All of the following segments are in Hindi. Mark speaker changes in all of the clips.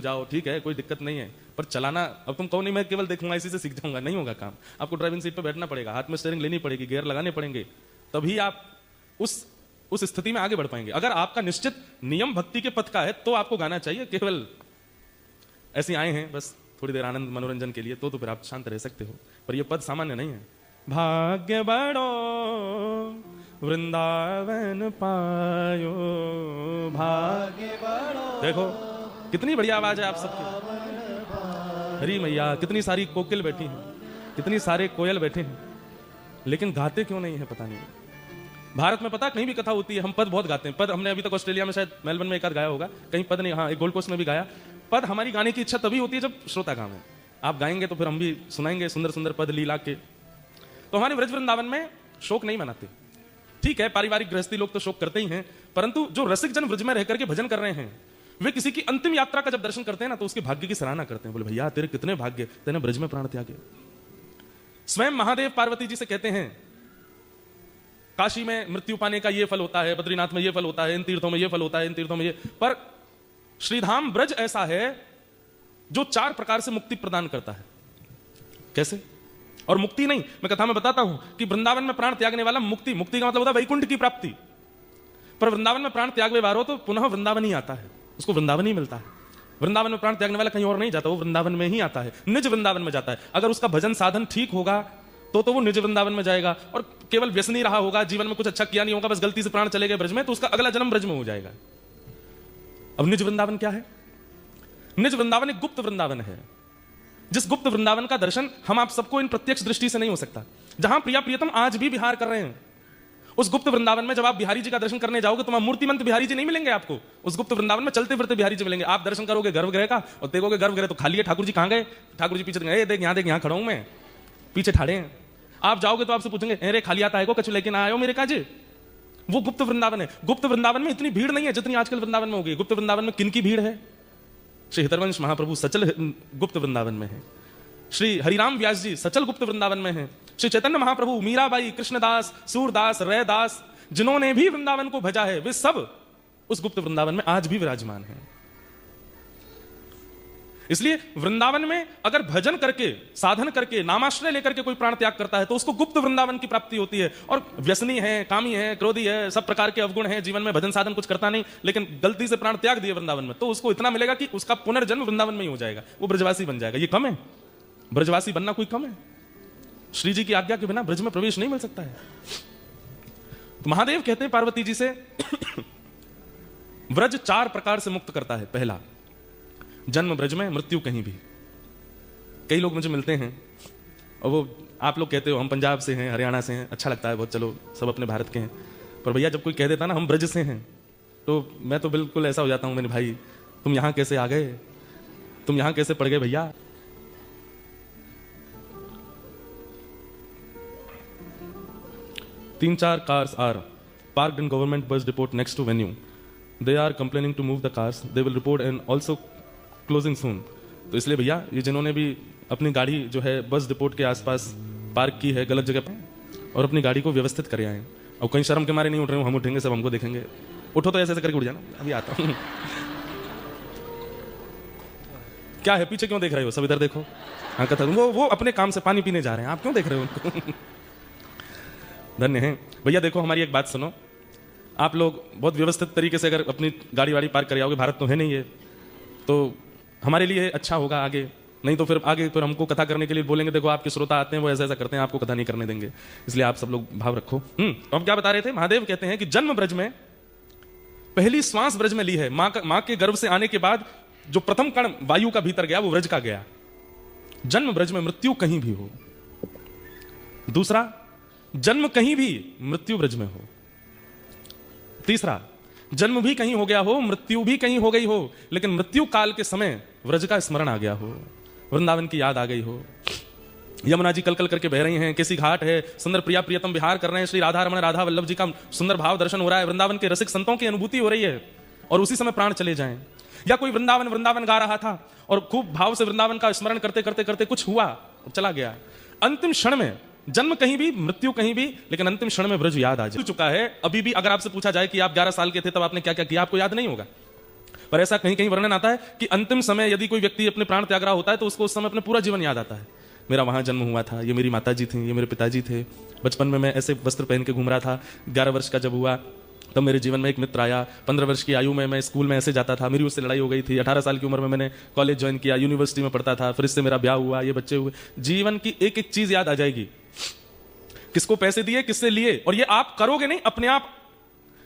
Speaker 1: जाओ, ठीक है, कोई दिक्कत नहीं है, पर चलाना अब तुम कहो नहीं मैं केवल देखूंगा इसी से सीख जाऊंगा, नहीं होगा काम। आपको ड्राइविंग सीट पे बैठना पड़ेगा, हाथ में स्टीयरिंग लेनी पड़ेगी, गियर लगाने पड़ेंगे, तभी आप उस स्थिति में आगे बढ़ पाएंगे। अगर आपका निश्चित नियम भक्ति के पथ का है तो आपको गाना चाहिए, केवल ऐसे आए हैं बस थोड़ी देर आनंद मनोरंजन के लिए, तो फिर आप शांत रह सकते हो, पर यह पद सामान्य नहीं है। भाग्य बड़ो वृंदावन पायो, भाग्य बड़ो। देखो कितनी बढ़िया आवाज है आप सबकी, हरी मैया, कितनी सारी कोकिल बैठी हैं, कितनी सारे कोयल बैठे हैं, लेकिन गाते क्यों नहीं है पता नहीं। भारत में पता कहीं भी कथा होती है, हम पद बहुत गाते हैं। पद हमने अभी तक ऑस्ट्रेलिया में शायद मेलबर्न में एक आध गाया होगा, कहीं पद नहीं, हाँ एक गोल्ड कोस्ट में भी गाया। पद हमारी गाने की इच्छा तभी होती है जब श्रोता काम है, आप गाएंगे तो फिर हम भी सुनाएंगे सुंदर सुंदर पद लीला के। तो हमारे ब्रज वृंदावन में शोक नहीं मनाते, ठीक है, पारिवारिक गृहस्थी लोग तो शोक करते ही हैं, परंतु जो रसिक जन ब्रज में रह करके भजन कर रहे हैं, वे किसी की अंतिम यात्रा का जब दर्शन करते हैं ना, तो उसके भाग्य की सराहना करते हैं। बोले भैया तेरे कितने भाग्य, तेने ब्रज में प्राण त्यागे। स्वयं महादेव पार्वती जी से कहते हैं काशी में मृत्यु पाने का ये फल होता है, बद्रीनाथ में ये फल होता है, इन तीर्थों में ये फल होता है, इन तीर्थों में ये, पर श्रीधाम ब्रज ऐसा है जो 4 प्रकार से मुक्ति प्रदान करता है। कैसे? और मुक्ति नहीं, मैं कथा में बताता हूं कि वृंदावन में प्राण त्यागने वाला मुक्ति का मतलब होता है वैकुंठ की प्राप्ति, पर वृंदावन में प्राण त्याग व्यवहार हो तो पुनः वृंदावन ही आता है, उसको वृंदावन ही मिलता है। वृंदावन में प्राण त्यागने वाला कहीं और नहीं जाता, वो वृंदावन में ही आता है, निज वृंदावन में जाता है। अगर उसका भजन साधन ठीक होगा तो वो निज वृंदावन में जाएगा, और केवल व्यसनी रहा होगा, जीवन में कुछ अच्छा किया नहीं होगा, बस गलती से प्राण चले गए ब्रज में, तो उसका अगला जन्म ब्रज में हो जाएगा। अब निज वृंदावन क्या है? निज वृंदावन एक गुप्त वृंदावन है, जिस गुप्त वृंदावन का दर्शन हम आप सबको इन प्रत्यक्ष दृष्टि से नहीं हो सकता। जहां प्रिया प्रियतम आज भी विहार कर रहे हैं, उस गुप्त वृंदावन में जब आप बिहारी जी का दर्शन करने जाओगे तो वहां मूर्तिमंत बिहारी जी नहीं मिलेंगे आपको, उस गुप्त वृंदावन में चलते फिरते बिहारी जी मिलेंगे। आप दर्शन करोगे गर्भगृह का और देखोगे गर्भगृह तो खाली है, ठाकुर जी कहां गए? ठाकुर जी पीछे देख यहाँ खड़ा हूं मैं, पीछे ठाड़े हैं। आप जाओगे तो आपसे पूछेंगे अरे खाली आता है को कछु लेकिन आयो मेरे काजे। वो गुप्त वृंदावन है। गुप्त वृंदावन में इतनी भीड़ नहीं है जितनी आजकल वृंदावन में होगी। गुप्त वृंदावन में किन की भीड़ है? श्री हितरवंश महाप्रभु सचल गुप्त वृंदावन में है, श्री हरिराम व्यास जी सचल गुप्त वृंदावन में है, श्री चैतन्य महाप्रभु, मीराबाई, कृष्णदास, सूरदास, रैदास, जिन्होंने भी वृंदावन को भजा है वे सब उस गुप्त वृंदावन में आज भी विराजमान हैं। इसलिए वृंदावन में अगर भजन करके, साधन करके, नामाश्रय लेकर के कोई प्राण त्याग करता है तो उसको गुप्त वृंदावन की प्राप्ति होती है। और व्यसनी है, कामी है, क्रोधी है, सब प्रकार के अवगुण है, जीवन में भजन साधन कुछ करता नहीं, लेकिन गलती से प्राण त्याग दिए वृंदावन में, तो उसको इतना मिलेगा कि उसका पुनर्जन्म वृंदावन में ही हो जाएगा, वो ब्रजवासी बन जाएगा। ये कम है? ब्रजवासी बनना कोई कम है? श्री जी की आज्ञा के बिना ब्रज में प्रवेश नहीं मिल सकता है। तो महादेव कहते हैं पार्वती जी से ब्रज 4 प्रकार से मुक्त करता है। पहला, जन्म ब्रज में, मृत्यु कहीं भी। कई लोग मुझे मिलते हैं और वो आप लोग कहते हो हम पंजाब से हैं, हरियाणा से हैं, अच्छा लगता है बहुत, चलो सब अपने भारत के हैं, पर भैया जब कोई कह देता ना हम ब्रज से हैं तो मैं तो बिल्कुल ऐसा हो जाता हूं, मेरे भाई तुम यहां कैसे आ गए, तुम यहां कैसे पड़ गए भैया। तीन 4 cars are parked in government bus depot next to venue. They are complaining to move the cars. They will report and also closing soon. तो इसलिए भैया ये जिन्होंने भी अपनी गाड़ी जो है बस डिपोट के आसपास पार्क की है गलत जगह पे, और अपनी गाड़ी को व्यवस्थित कर आए, और कहीं शर्म के मारे नहीं उठ रहे हो, हम उठेंगे सब हमको देखेंगे, उठो तो ऐसे ऐसे करके उठ जाना, अभी आता हूँ। क्या है पीछे क्यों देख रहे हो, सब इधर देखो। हाँ कथा, वो अपने काम से पानी पीने जा रहे हैं, आप क्यों देख रहे हो उनको? धन्य है भैया। देखो हमारी एक बात सुनो, आप लोग बहुत व्यवस्थित तरीके से अगर अपनी गाड़ी वाड़ी पार्क कर आओगे, भारत तो है नहीं है, तो हमारे लिए अच्छा होगा आगे, नहीं तो फिर आगे फिर हमको कथा करने के लिए बोलेंगे देखो आपके श्रोता आते हैं वो ऐसा ऐसा करते हैं, आपको कथा नहीं करने देंगे, इसलिए आप सब लोग भाव रखो। तो हम क्या बता रहे थे? महादेव कहते हैं कि जन्म ब्रज में, पहली श्वास ब्रज में ली है, मां के गर्भ से आने के बाद जो प्रथम कण वायु का भीतर गया वो ब्रज का गया। जन्म ब्रज में, मृत्यु कहीं भी हो। दूसरा, जन्म कहीं भी, मृत्यु ब्रज में हो। तीसरा, जन्म भी कहीं हो गया हो, मृत्यु भी कहीं हो गई हो, लेकिन मृत्यु काल के समय व्रज का स्मरण आ गया हो, वृंदावन की याद आ गई हो। यमुना जी कल कल करके बह रही हैं, किसी घाट है, सुंदर प्रिया प्रियतम विहार कर रहे हैं, श्री राधा रमण राधा वल्लभ जी का सुंदर भाव दर्शन हो रहा है, वृंदावन के रसिक संतों की अनुभूति हो रही है, और उसी समय प्राण चले जाएं। या कोई वृंदावन वृंदावन गा रहा था और खूब भाव से वृंदावन का स्मरण करते करते करते कुछ हुआ और चला गया, अंतिम क्षण में, जन्म कहीं भी, मृत्यु कहीं भी, लेकिन अंतिम क्षण में ब्रज याद आ चुका है। अभी भी अगर आपसे पूछा जाए कि आप 11 साल के थे तब आपने क्या क्या किया, आपको याद नहीं होगा। पर ऐसा कहीं कहीं वर्णन आता है कि अंतिम समय यदि कोई व्यक्ति अपने प्राण त्याग रहा होता है तो उसको उस समय अपना पूरा जीवन याद आता है। मेरा वहां जन्म हुआ था, ये मेरी माताजी थी, ये मेरे पिताजी थे, बचपन में मैं ऐसे वस्त्र पहन के घूम रहा था, 11 वर्ष का जब हुआ तब मेरे जीवन में एक मित्र आया, 15 वर्ष की आयु में मैं स्कूल में ऐसे जाता था, मेरी उससे लड़ाई हो गई थी, 18 साल की उम्र में मैंने कॉलेज ज्वाइन किया, यूनिवर्सिटी में पढ़ता था, फिर इससे मेरा ब्याह हुआ, ये बच्चे हुए। जीवन की एक एक चीज याद आ जाएगी, किसको पैसे दिए, किससे लिए, और ये आप करोगे नहीं अपने आप।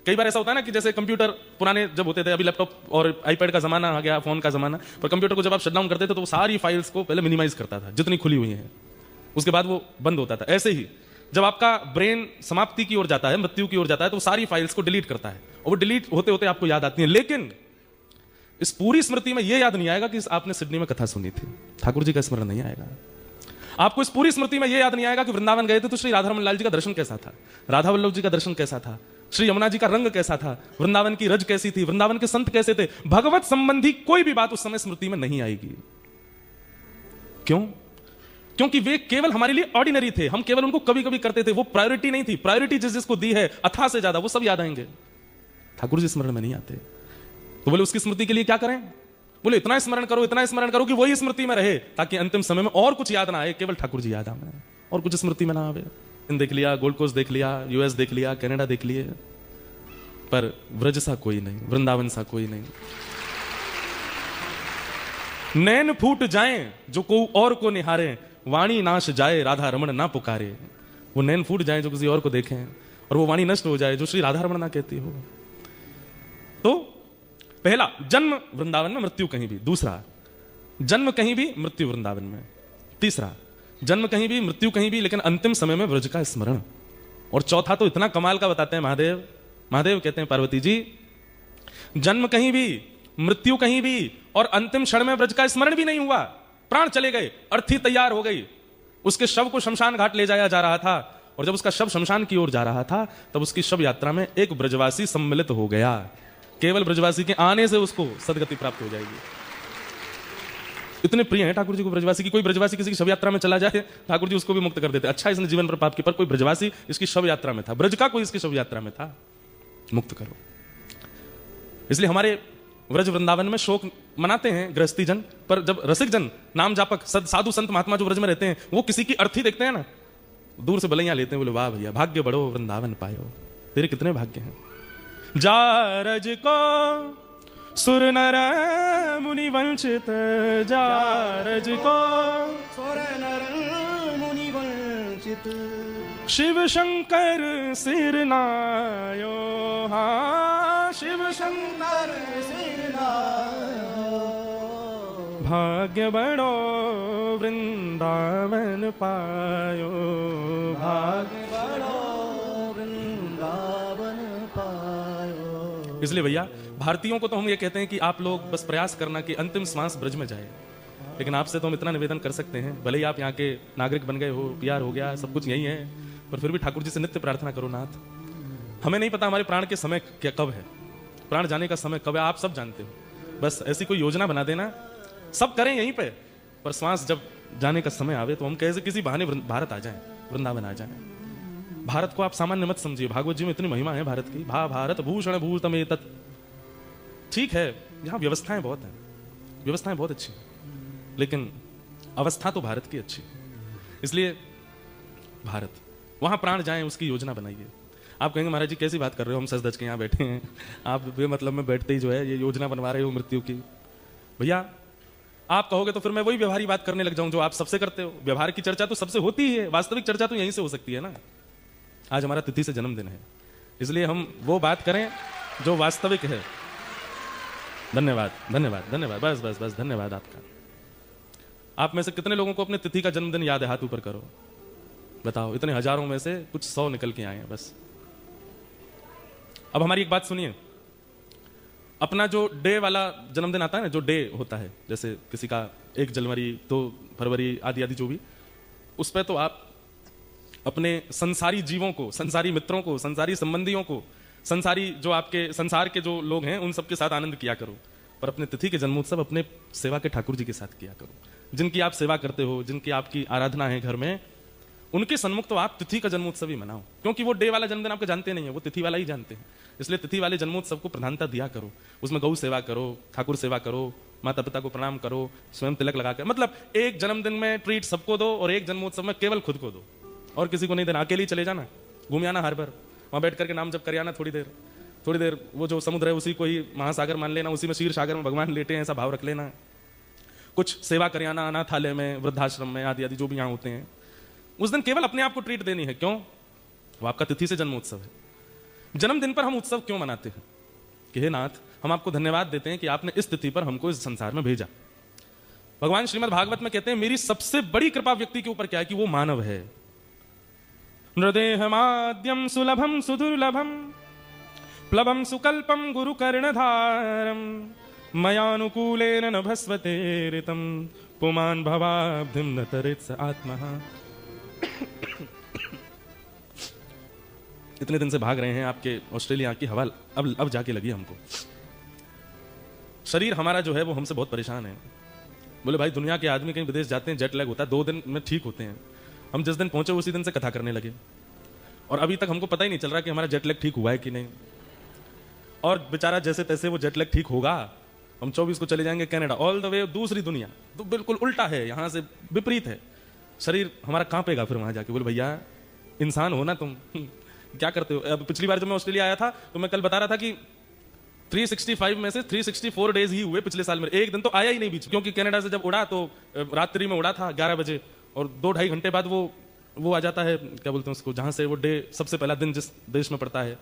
Speaker 1: कई बार ऐसा होता है ना कि जैसे कंप्यूटर पुराने जब होते थे, अभी लैपटॉप और आईपैड का जमाना आ गया, फोन का जमाना, पर कंप्यूटर को जब आप शटडाउन करते थे तो वो सारी फाइल्स को पहले मिनिमाइज करता था जितनी खुली हुई हैं, उसके बाद वो बंद होता था। ऐसे ही जब आपका ब्रेन समाप्ति की ओर जाता है, मृत्यु की ओर जाता है, तो सारी फाइल्स को डिलीट करता है और वो डिलीट होते होते आपको याद आती है। लेकिन इस पूरी स्मृति में यह याद नहीं आएगा कि आपने सिडनी में कथा सुनी थी, ठाकुर जी का स्मरण नहीं आएगा। आपको इस पूरी स्मृति में यह याद नहीं आएगा कि वृंदावन गए थे तो श्री राधा रमन लाल जी का दर्शन कैसा था, राधा वल्लभ जी का दर्शन कैसा था, श्री यमुना जी का रंग कैसा था, वृंदावन की रज कैसी थी, वृंदावन के संत कैसे थे। भगवत संबंधी कोई भी बात उस समय स्मृति में नहीं आएगी। क्यों? क्योंकि वे केवल हमारे लिए ऑर्डिनरी थे, हम केवल उनको कभी कभी करते थे, वो प्रायोरिटी नहीं थी। प्रायोरिटी जिसको दी है अथाह से ज्यादा, वो सब याद आएंगे, ठाकुर जी स्मरण में नहीं आते। तो बोले उसकी स्मृति के लिए क्या करें? बोले इतना स्मरण करो, इतना स्मरण करो कि वही स्मृति में रहे, ताकि अंतिम समय में और कुछ याद ना आए, केवल ठाकुर जी याद आए और कुछ स्मृति में ना आवे। देख लिया, गोल्ड कोस्ट देख लिया, यूएस देख लिया, कनाडा देख लिए, पर व्रज सा कोई नहीं, वृंदावन सा कोई नहीं। नैन फूट जाएं जो को और को निहारे, वाणी नाश जाए राधा रमण ना पुकारे। वो नैन फूट जाए जो किसी और को देखें, और वो वाणी नष्ट हो जाए जो श्री राधा रमण ना कहती हो। तो पहला, जन्म वृंदावन में, मृत्यु कहीं भी। दूसरा, जन्म कहीं भी, मृत्यु वृंदावन में। तीसरा, जन्म कहीं भी, मृत्यु कहीं भी, लेकिन अंतिम समय में व्रज का स्मरण। और चौथा तो इतना कमाल का बताते हैं महादेव। महादेव कहते हैं पार्वती जी, जन्म कहीं भी, मृत्यु कहीं भी, और अंतिम क्षण में व्रज का स्मरण भी नहीं हुआ। प्राण चले गए, अर्थी तैयार हो गई, उसके शव को शमशान घाट ले जाया जा रहा था, और जब उसका शव शमशान की ओर जा रहा था तब उसकी शव यात्रा में एक ब्रजवासी सम्मिलित हो गया। केवल ब्रजवासी के आने से उसको सदगति प्राप्त हो जाएगी। इतने प्रिय हैं ठाकुर जी को ब्रजवासी की। कोई ब्रजवासी किसी की शव यात्रा में चला जाए, ठाकुर जी उसको भी मुक्त कर देते। अच्छा, इसने जीवन पर पाप की, पर कोई ब्रजवासी इसकी शव यात्रा में था, ब्रज का कोई इसकी शव यात्रा में था, मुक्त करो। इसलिए हमारे व्रज वृंदावन में शोक मनाते हैं गृहस्थी जन, पर जब रसिक जन, नाम जापक, साधु संत महात्मा जो व्रज में रहते हैं, वो किसी की अर्थी देखते हैं ना, दूर से बलैया लेते हैं, बोले वाह भैया भाग्य बढ़ो, वृंदावन पायो, तेरे कितने भाग्य हैं। जा रज को सुर नर मुनि वंचित, जा रज को सुर नर मुनि वंचित, शिव शंकर सिर नायो, हाँ शिव शंकर सिर नायो, भाग्य बढ़ो वृंदावन पायो, भाग्य बढ़ो वृंदावन पायो। इसलिए भैया भारतीयों को तो हम ये कहते हैं कि आप लोग बस प्रयास करना कि अंतिम श्वास ब्रज में जाए, लेकिन आपसे तो हम इतना निवेदन कर सकते हैं, भले ही आप यहाँ के नागरिक बन गए हो, पीआर हो गया, सब कुछ यही है, पर फिर भी ठाकुर जी से नित्य प्रार्थना करो, नाथ हमें नहीं पता हमारे प्राण के समय क्या कब है, प्राण जाने का समय कब है, आप सब जानते हो, बस ऐसी कोई योजना बना देना, सब करें यहीं पे, पर श्वास जब जाने का समय आवे तो हम कैसे किसी बहाने भारत आ जाएं, वृंदावन आ जाएं। भारत को आप सामान्य मत समझिए, भागवत जी में इतनी महिमा है भारत की। भारत भूषण भूतम एतत्, ठीक है यहाँ व्यवस्थाएं बहुत हैं, व्यवस्थाएं बहुत अच्छी, लेकिन अवस्था तो भारत की अच्छी, इसलिए भारत, वहां प्राण जाएं उसकी योजना बनाइए। आप कहेंगे महाराज जी कैसी बात कर रहे हो, हम सच धज के यहाँ बैठे हैं, आप बेमतलब में बैठते ही जो है ये योजना बनवा रहे हो मृत्यु की। भैया आप कहोगे तो फिर मैं वही व्यवहारिक बात करने लग जाऊं जो आप सबसे करते हो। व्यवहार की चर्चा तो सबसे होती ही है, वास्तविक चर्चा तो यहीं से हो सकती है ना। आज हमारा तिथि से जन्मदिन है, इसलिए हम वो बात करें जो वास्तविक है। धन्यवाद धन्यवाद धन्यवाद, बस बस बस धन्यवाद आपका। आप में से कितने लोगों को अपने तिथि का जन्मदिन याद है, हाथ ऊपर करो, बताओ। इतने हजारों में से कुछ 100 निकल के आए हैं बस। अब हमारी एक बात सुनिए, अपना जो डे वाला जन्मदिन आता है ना, जो डे होता है, जैसे किसी का 1 जनवरी 2 फरवरी आदि आदि जो भी, उस पर तो आप अपने संसारी जीवों को, संसारी मित्रों को, संसारी संबंधियों को, संसारी जो आपके संसार के जो लोग हैं उन सबके साथ आनंद किया करो, पर अपने तिथि के जन्मोत्सव अपने सेवा के ठाकुर जी के साथ किया करो। जिनकी आप सेवा करते हो, जिनकी आपकी आराधना है घर में, उनके सन्मुख तो आप तिथि का जन्मोत्सव ही मनाओ, क्योंकि वो डे वाला जन्मदिन आपके जानते नहीं है, वो तिथि वाला ही जानते हैं। इसलिए तिथि वाले जन्मोत्सव को प्रधानता दिया करो, उसमें गौ सेवा करो, ठाकुर सेवा करो, माता पिता को प्रणाम करो, स्वयं तिलक लगाकर, मतलब एक जन्मदिन में ट्रीट सबको दो और एक जन्मोत्सव में केवल खुद को दो और किसी को नहीं देना। अकेले ही चले जाना, घूम आना हर बार, वहां बैठ करके नाम जप कर आना थोड़ी देर, वो जो समुद्र है उसी को ही महासागर मान लेना, उसी में क्षीर सागर में भगवान लेटे हैं ऐसा भाव रख लेना। कुछ सेवा कर आना अनाथालय में, वृद्धाश्रम में, आदि आदि जो भी यहाँ होते हैं। उस दिन केवल अपने आप को ट्रीट देनी है। क्यों? वो आपका तिथि से जन्मोत्सव है। जन्मदिन पर हम उत्सव क्यों मनाते हैं कि हे नाथ, हम आपको धन्यवाद देते हैं कि आपने इस तिथि पर हमको इस संसार में भेजा। भगवान श्रीमद् भागवत में कहते हैं मेरी सबसे बड़ी कृपा व्यक्ति के ऊपर क्या है कि वो मानव है। नृदेहमाद्यम सुलभम सुदुर्लभम प्लवम सुकल्पम गुरु कर्णधारम मयानुकूलेन नभस्वते ऋतम पुमान भवाब्धिम न तरेत्स आत्मः। इतने दिन से भाग रहे हैं आपके ऑस्ट्रेलिया की हवा, अब जाके लगी हमको। शरीर हमारा जो है वो हमसे बहुत परेशान है। बोले भाई दुनिया के आदमी कहीं विदेश जाते हैं, जेट लैग होता है, 2 दिन में ठीक होते हैं। हम जिस दिन पहुंचे उसी दिन से कथा करने लगे और अभी तक हमको पता ही नहीं चल रहा कि हमारा जेट लैग ठीक हुआ है कि नहीं। और बेचारा जैसे तैसे वो जेट लैग ठीक होगा, हम 24 को चले जाएंगे कनाडा, ऑल द वे दूसरी दुनिया। तो बिल्कुल उल्टा है, यहां से विपरीत है। शरीर हमारा कांपेगा फिर वहां जाके। बोले भैया इंसान हो ना तुम, क्या करते हो? अब पिछली बार जब मैं ऑस्ट्रेलिया आया था तो मैं कल बता रहा था कि 365 में से 364 डेज ही हुए पिछले साल में, एक दिन तो आया ही नहीं बीच, क्योंकि कनाडा से जब उड़ा तो रात्रि में उड़ा था 11 बजे और 2-2.5 घंटे बाद वो आ जाता है, क्या बोलते हैं उसको, जहां से वो डे सबसे पहला दिन जिस देश में पड़ता है,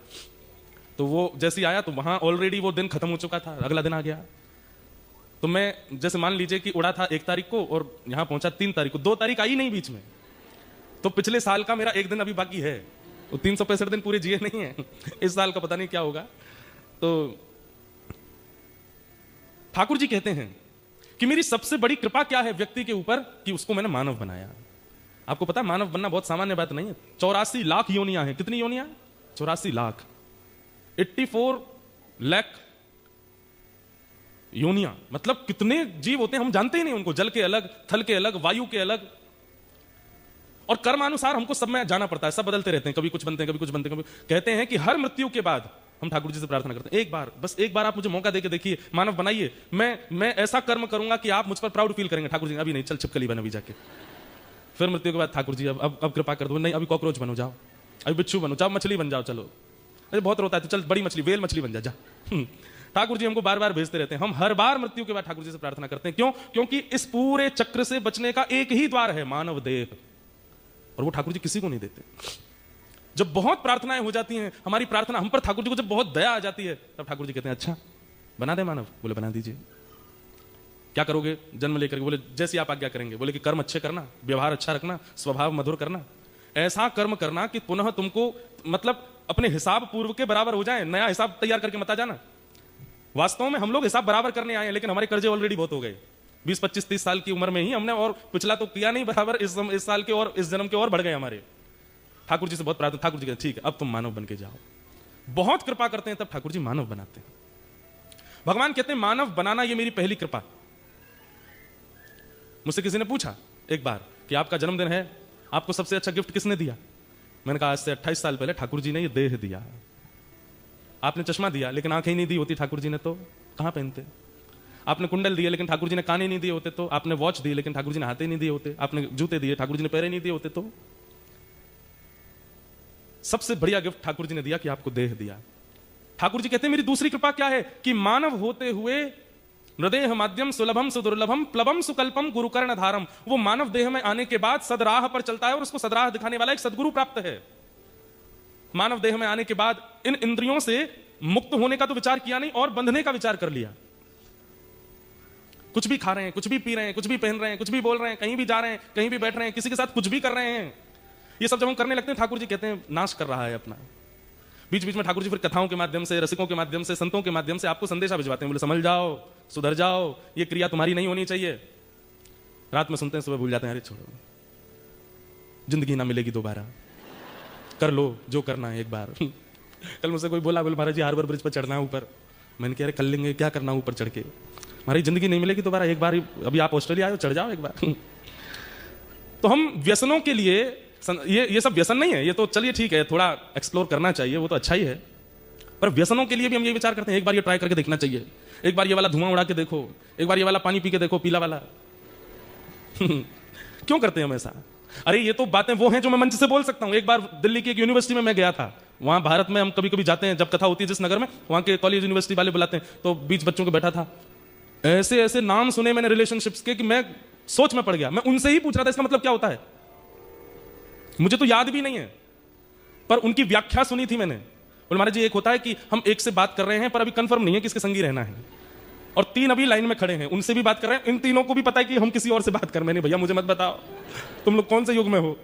Speaker 1: तो वो जैसे ही आया तो वहां ऑलरेडी वो दिन खत्म हो चुका था, अगला दिन आ गया। तो मैं जैसे मान लीजिए कि उड़ा था 1 तारीख को और यहां पहुंचा 3 तारीख को, 2 तारीख आई नहीं बीच में, तो पिछले साल का मेरा एक दिन अभी बाकी है। वो 365 दिन पूरे जिए नहीं है, इस साल का पता नहीं क्या होगा। तो ठाकुर जी कहते हैं कि मेरी सबसे बड़ी कृपा क्या है व्यक्ति के ऊपर कि उसको मैंने मानव बनाया। आपको पता है मानव बनना बहुत सामान्य बात नहीं है। 84 लाख योनियां हैं। कितनी योनियां? 84 लाख, 84 लाख योनियां, मतलब कितने जीव होते हैं हम जानते ही नहीं उनको। जल के अलग, थल के अलग, वायु के अलग, और कर्मानुसार हमको सब में जाना पड़ता है। सब बदलते रहते हैं, कभी कुछ बनते हैं, कभी कुछ बनते हैं। कभी कहते हैं कि हर मृत्यु के बाद हम ठाकुर जी से प्रार्थना करते हैं, एक बार, बस एक बार आप मुझे मौका देके देखिए, मानव बनाइए, मैं ऐसा कर्म करूंगा कि आप मुझ पर प्राउड फील करेंगे। ठाकुर जी अभी नहीं, चल छिपकली बन अभी जाके। फिर मृत्यु के बाद ठाकुर जी अब कृपा कर दो, नहीं अभी कॉकरोच बनो, जाओ अभी बिच्छू बनो, जाओ मछली बन जाओ, चलो अरे बहुत रोता है तो चल बड़ी मछली, वेल मछली बन जा। ठाकुर जी हमको बार बार भेजते रहते हैं। हम हर बार मृत्यु के बाद ठाकुर जी से प्रार्थना करते हैं। क्यों? क्योंकि इस पूरे चक्र से बचने का एक ही द्वार है, मानव देह, और वो ठाकुर जी किसी को नहीं देते। जब बहुत प्रार्थनाएं हो जाती हैं, हमारी प्रार्थना हम पर ठाकुर जी को जब बहुत दया आ जाती है, तब ठाकुर जी कहते हैं अच्छा बना दे मानव। बोले बना दीजिए। क्या करोगे जन्म लेकर? बोले जैसी आप आज्ञा करेंगे। बोले कि कर्म अच्छे करना, व्यवहार अच्छा रखना, स्वभाव मधुर करना, ऐसा कर्म करना कि पुनः तुमको मतलब अपने हिसाब पूर्व के बराबर हो जाए, नया हिसाब तैयार करके मत आ जाना। वास्तव में हम लोग हिसाब बराबर करने आए हैं, लेकिन हमारे कर्जे ऑलरेडी बहुत हो गए। 20, 25, 30 साल की उम्र में ही हमने, और पिछला तो किया नहीं बराबर, इस साल के और इस जन्म के और बढ़ गए हमारे। ठाकुर जी से बहुत प्रार्थना, ठाकुर जी कहते ठीक है अब तुम मानव बन के जाओ। बहुत कृपा करते हैं तब ठाकुर जी मानव बनाते हैं। भगवान कहते हैं मानव बनाना ये मेरी पहली कृपा। मुझसे किसी ने पूछा एक बार कि आपका जन्मदिन है, आपको सबसे अच्छा गिफ्ट किसने दिया? मैंने कहा आज से 28 साल पहले ठाकुर जी ने ये देह दिया। आपने चश्मा दिया लेकिन आंखें ही नहीं दी होती ठाकुर जी ने तो कहां पहनते? आपने कुंडल दिए लेकिन ठाकुर जी ने कान ही नहीं दिए होते तो? आपने वॉच दी लेकिन ठाकुर जी ने हाथ ही नहीं दिए होते? आपने जूते दिए, ठाकुर जी ने पैरे नहीं दिए होते तो? सबसे बढ़िया गिफ्ट ठाकुर जी ने दिया कि आपको देह दिया। ठाकुर जी कहते हैं मेरी दूसरी कृपा क्या है कि मानव होते हुए हृदय माध्यम सुलभम सुदुर्लभम प्लवम सुकल्पम गुरुकर्ण धारम, वो मानव देह में आने के बाद सदराह पर चलता है और उसको सदराह दिखाने वाला एक सदगुरु प्राप्त है। मानव देह में आने के बाद इन इंद्रियों से मुक्त होने का तो विचार किया नहीं और बंधने का विचार कर लिया। कुछ भी खा रहे हैं, कुछ भी पी रहे हैं, कुछ भी पहन रहे हैं, कुछ भी बोल रहे हैं, कहीं भी जा रहे हैं, कहीं भी बैठ रहे हैं, किसी के साथ कुछ भी कर रहे हैं। ये सब जब हम करने लगते हैं ठाकुर जी कहते हैं नाश कर रहा है अपना। बीच बीच में ठाकुर जी फिर कथाओं के माध्यम से, रसिकों के माध्यम से, संतों के माध्यम से आपको संदेशा भिजवाते हैं। बोले समझ जाओ, सुधर जाओ, ये क्रिया तुम्हारी नहीं होनी चाहिए। रात में सुनते हैं, सुबह भूल जाते हैं, अरे छोड़ो जिंदगी ना मिलेगी दोबारा, कर लो जो करना है एक बार। कल मुझसे कोई बोला, बोले महाराज जी हार्बर ब्रिज पर चढ़ना है ऊपर। मैंने कहा अरे कर लेंगे, क्या करना ऊपर चढ़ के, हमारी जिंदगी नहीं मिलेगी दोबारा, एक बार अभी आप ऑस्ट्रेलिया आए हो चढ़ जाओ एक बार। तो हम व्यसनों के लिए ये सब व्यसन नहीं है, ये तो चलिए ठीक है, थोड़ा एक्सप्लोर करना चाहिए, वो तो अच्छा ही है, पर व्यसनों के लिए भी हम ये विचार करते हैं एक बार ये ट्राई करके देखना चाहिए, एक बार ये वाला धुआं उड़ा के देखो, एक बार ये वाला पानी पी के देखो, पीला वाला। क्यों करते हैं हम ऐसा? अरे ये तो बातें वो हैं जो मैं मंच से बोल सकता हूं। एक बार दिल्ली की एक यूनिवर्सिटी में मैं गया था, वहां भारत में हम कभी कभी जाते हैं, जब कथा होती है जिस नगर में, वहां के कॉलेज यूनिवर्सिटी वाले बुलाते हैं, तो 20 बच्चों को बैठा था, ऐसे ऐसे नाम सुने मैंने रिलेशनशिप्स के कि मैं सोच में पड़ गया। मैं उनसे ही पूछ रहा था इसका मतलब क्या होता है, मुझे तो याद भी नहीं है, पर उनकी व्याख्या सुनी थी मैंने। बोले महाराज जी एक होता है कि हम एक से बात कर रहे हैं पर अभी कंफर्म नहीं है किसके संगी रहना है, और 3 अभी लाइन में खड़े हैं, उनसे भी बात कर रहे हैं, इन तीनों को भी पता है कि हम किसी और से बात कर। मैंने भैया मुझे मत बताओ तुम लोग कौन से युग में हो,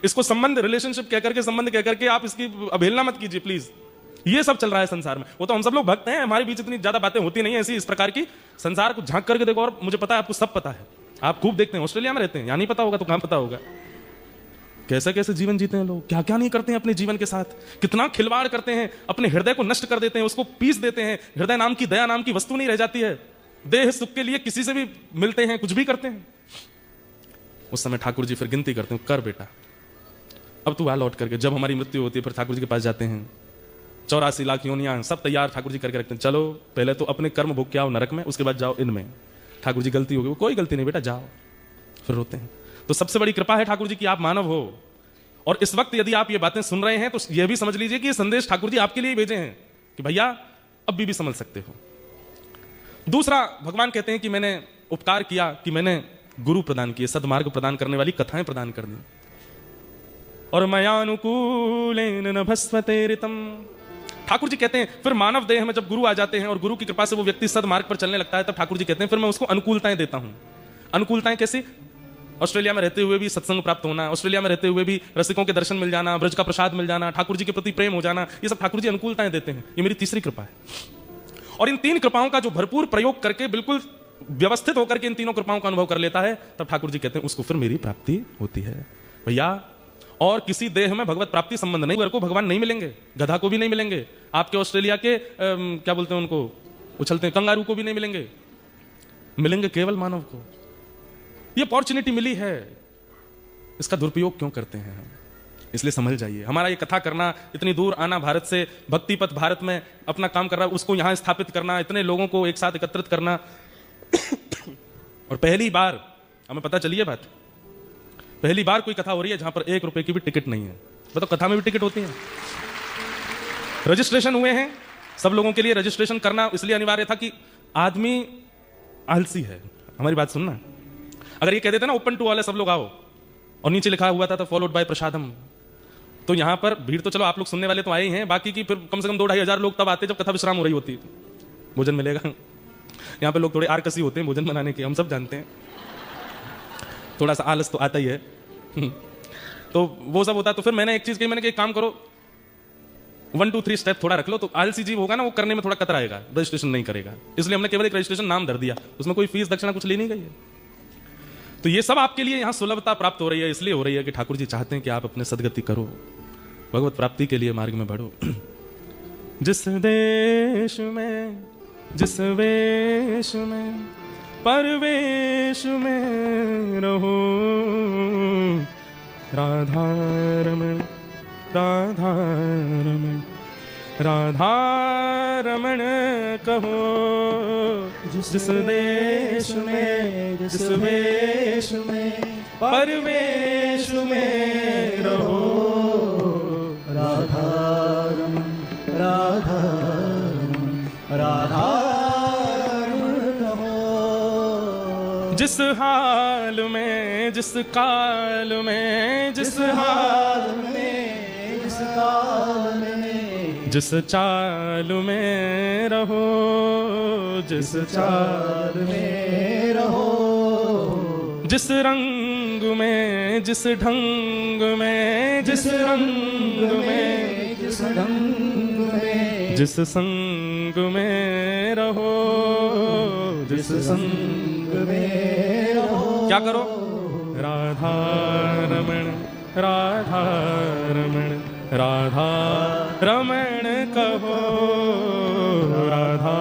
Speaker 1: इसको संबंध रिलेशनशिप कहकर के, संबंध कहकर के आप इसकी अवहेलना मत कीजिए प्लीज। ये सब चल रहा है संसार में। वो तो हम सब लोग भक्त हैं, हमारे बीच इतनी ज्यादा बातें होती नहीं है ऐसी इस प्रकार की। संसार को झांक करके देखो, और मुझे पता है आपको सब पता है, आप खूब देखते हैं, ऑस्ट्रेलिया में रहते हैं, यहाँ नहीं पता होगा तो कहां पता होगा। कैसे कैसे जीवन जीते हैं लोग, क्या क्या नहीं करते हैं अपने जीवन के साथ, कितना खिलवाड़ करते हैं, अपने हृदय को नष्ट कर देते हैं, उसको पीस देते हैं। हृदय नाम की, दया नाम की वस्तु नहीं रह जाती है। देह सुख के लिए किसी से भी मिलते हैं, कुछ भी करते हैं। उस समय ठाकुर जी फिर गिनती करते हैं, कर बेटा अब तू आ लौट करके। जब हमारी मृत्यु होती है फिर ठाकुर जी के पास जाते हैं, 84 लाख योनियां सब तैयार ठाकुर जी करके रखते हैं। चलो पहले तो अपने कर्म भोग के आओ नरक में, उसके बाद जाओ इनमें। ठाकुर जी गलती हो गई, कोई गलती नहीं बेटा जाओ, फिर रोते हैं। तो सबसे बड़ी कृपा है ठाकुर जी की आप मानव हो, और इस वक्त यदि आप ये बातें सुन रहे हैं तो यह भी समझ लीजिए कि ये संदेश ठाकुर जी आपके लिए भेजे हैं कि भैया अब भी समझ सकते हो। दूसरा, भगवान कहते हैं कि मैंने उपकार किया कि मैंने गुरु प्रदान किए, सद्मार्ग प्रदान करने वाली कथाएं प्रदान कर दी। और मयानुकूलेन नभस्वते ऋतम, ठाकुर जी कहते हैं फिर मानव देह में जब गुरु आ जाते हैं और गुरु की कृपा से वो व्यक्ति सद्मार्ग पर चलने लगता है, तब ठाकुर जी कहते हैं फिर मैं उसको अनुकूलताएं देता हूं। अनुकूलताएं कैसी? ऑस्ट्रेलिया में रहते हुए भी सत्संग प्राप्त होना, ऑस्ट्रेलिया में रहते हुए भी रसिकों के दर्शन मिल जाना, ब्रज का प्रसाद मिल जाना, ठाकुर जी के प्रति प्रेम हो जाना, ये सब ठाकुर जी अनुकूलताएं देते हैं। ये मेरी तीसरी कृपा है। और इन 3 कृपाओं का जो भरपूर प्रयोग करके बिल्कुल व्यवस्थित होकर के इन तीनों कृपाओं का अनुभव कर लेता है, तब ठाकुर जी कहते हैं उसको फिर मेरी प्राप्ति होती है। भैया और किसी देह में भगवत प्राप्ति संबंध नहीं, को भगवान नहीं मिलेंगे, गधा को भी नहीं मिलेंगे, आपके ऑस्ट्रेलिया के क्या बोलते हैं उनको, उछलते हैं कंगारू को भी नहीं मिलेंगे, मिलेंगे केवल मानव को। ये अपॉर्चुनिटी मिली है, इसका दुरुपयोग क्यों करते हैं हम? इसलिए समझ जाइए, हमारा ये कथा करना, इतनी दूर आना, भारत से भक्ति पथ भारत में अपना काम कर रहा है, उसको यहां स्थापित करना, इतने लोगों को एक साथ एकत्रित करना और पहली बार हमें पता चली है बात, पहली बार कोई कथा हो रही है जहां पर 1 रुपए की भी टिकट नहीं है। बताओ कथा में भी टिकट होती है? रजिस्ट्रेशन हुए हैं सब लोगों के लिए। रजिस्ट्रेशन करना इसलिए अनिवार्य था कि आदमी आलसी है। हमारी बात सुनना, अगर ये कह देते ना ओपन टू ऑल है, सब लोग आओ, और नीचे लिखा हुआ था फॉलोड बाय प्रसादम, तो यहां पर भीड़ तो चलो आप लोग सुनने वाले तो आए ही हैं, बाकी की फिर कम से कम 2-2.5 हजार लोग तब आते जब कथा विश्राम हो रही होती, भोजन मिलेगा। यहाँ पे लोग थोड़े आरकसी होते हैं भोजन बनाने के, हम सब जानते हैं, थोड़ा सा आलस तो आता ही है। तो वो सब होता। तो फिर मैंने एक चीज कही, मैंने एक काम करो 1 2 3 स्टेप थोड़ा रख लो, तो आलसी जीव होगा ना वो करने में थोड़ा कतराएगा, रजिस्ट्रेशन नहीं करेगा, इसलिए हमने केवल एक रजिस्ट्रेशन नाम धर दिया, उसमें कोई फीस दक्षिणा कुछ ली नहीं गई है। तो ये सब आपके लिए यहाँ सुलभता प्राप्त हो रही है, इसलिए हो रही है कि ठाकुर जी चाहते हैं कि आप अपने सदगति करो, भगवत प्राप्ति के लिए मार्ग में बढ़ो। जिस देश में, जिस वेश में, परवेश में रहो, राधा रमण, राधा रमण, राधा रमण कहो। जिस देश में, जिस वेश में, परवेश में रहो,
Speaker 2: राधा रमण, राधा रमण, राधा रमण कहो।
Speaker 1: जिस हाल में, जिस काल में, जिस हाल में,
Speaker 2: जिस काल में,
Speaker 1: जिस चाल में रहो, जिस चाल
Speaker 2: में रहो,
Speaker 1: जिस रंग में, जिस ढंग में, जिस रंग में,
Speaker 2: जिस ढंग में,
Speaker 1: जिस संग में रहो, जिस संग
Speaker 2: में रहो।
Speaker 1: क्या करो? राधा रमण, राधा रमण, राधा रमण कहो, राधा